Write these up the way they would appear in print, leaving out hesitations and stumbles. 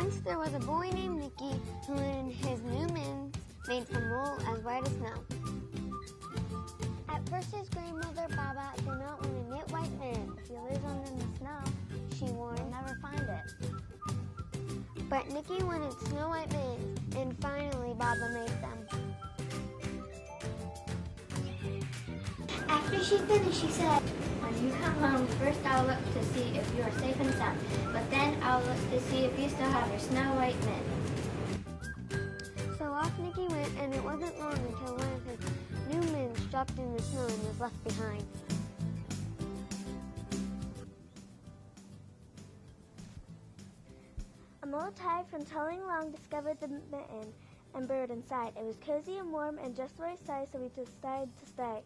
Once there was a boy named Nicky who in his new mittens made from wool as white as snow. At first his grandmother Baba did not want to knit white mittens. If you lose them in the snow, she warned, you'll never find it. But Nicky wanted snow white mittens, and finally Baba made them. After she finished, she said, "When you come home, first I'll look to see if you are safe and sound, but then I'll look to see if you still have your snow white mittens." So off Nicky went, and it wasn't long until one of his new mittens dropped in the snow and was left behind. A mole tired from toiling along discovered the mitten and burrowed inside. It was cozy and warm and just the right size, so he decided to stay.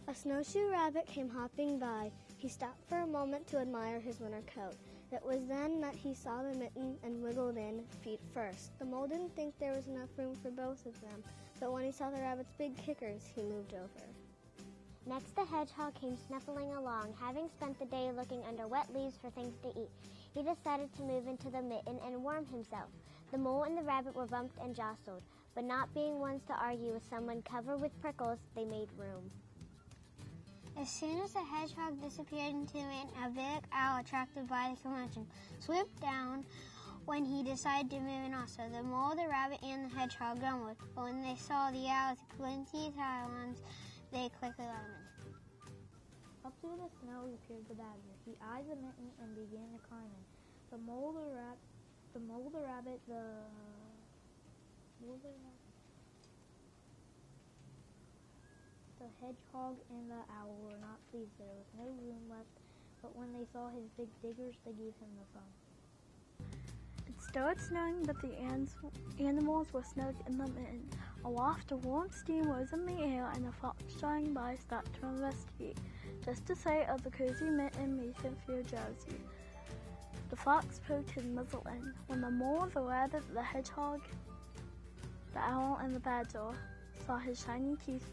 A snowshoe rabbit came hopping by. He stopped for a moment to admire his winter coat. It was then that he saw the mitten and wiggled in, feet first. The mole didn't think there was enough room for both of them, but when he saw the rabbit's big kickers, he moved over. Next, the hedgehog came snuffling along. Having spent the day looking under wet leaves for things to eat, he decided to move into the mitten and warm himself. The mole and the rabbit were bumped and jostled, but not being ones to argue with someone covered with prickles, they made room. As soon as the hedgehog disappeared into it, a big owl, attracted by the commotion, swooped down when he decided to move in also. The mole, the rabbit, and the hedgehog grumbled, but when they saw the owl's glinty talons, they quickly let him in. Up through the snow appeared the badger. He eyed the mitten and began to climb in. The hedgehog and the owl were not pleased. There was no room left, but when they saw his big diggers, they gave him the thumb. It started snowing, but the animals were snug in the mitten. A waft of warm steam rose in the air, and a fox flying by stopped to investigate. Just the sight of the cozy mitten made him feel drowsy. The fox poked his muzzle in. When the mole, the rabbit, the hedgehog, the owl, and the badger saw his shiny teeth,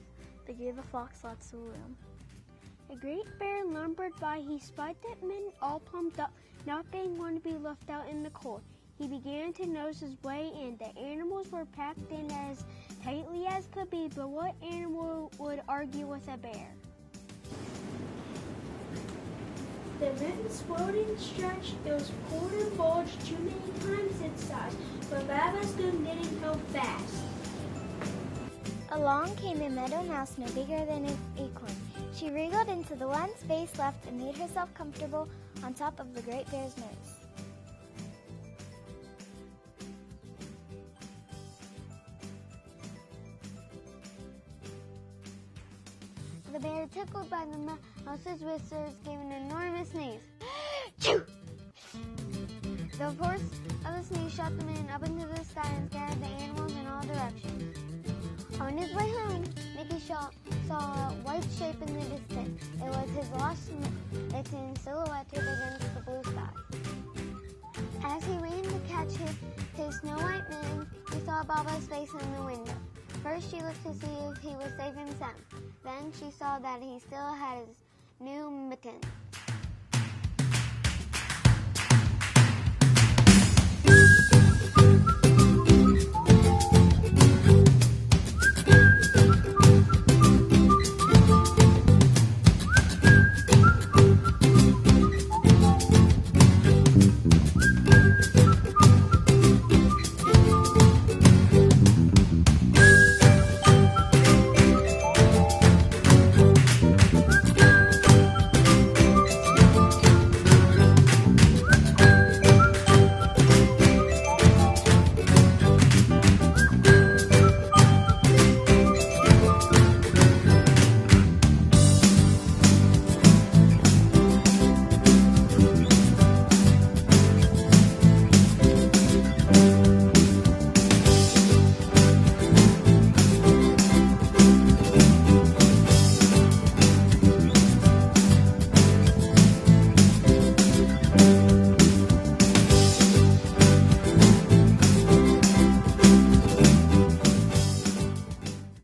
they gave the fox lots of room. A great bear lumbered by. He spied that mitten all plumped up, not being one to be left out in the cold. He began to nose his way in. The animals were packed in as tightly as could be, but what animal would argue with a bear? The mitten swelled and stretched. It was pulled and bulged too many times its size, but Baba's gun didn't go fast. Along came a meadow mouse no bigger than an acorn. She wriggled into the one space left and made herself comfortable on top of the great bear's nose. The bear, tickled by the mouse's whiskers, gave an enormous sneeze. Choo! The force of the sneeze shot the man up into the sky and scattered the animals in all directions. On his way home, Nicky saw a white shape in the distance. It was his lost mitten silhouetted against the blue sky. As he ran to catch his snow white mitten, he saw Baba's face in the window. First, she looked to see if he was safe and sound. Then she saw that he still had his new mitten.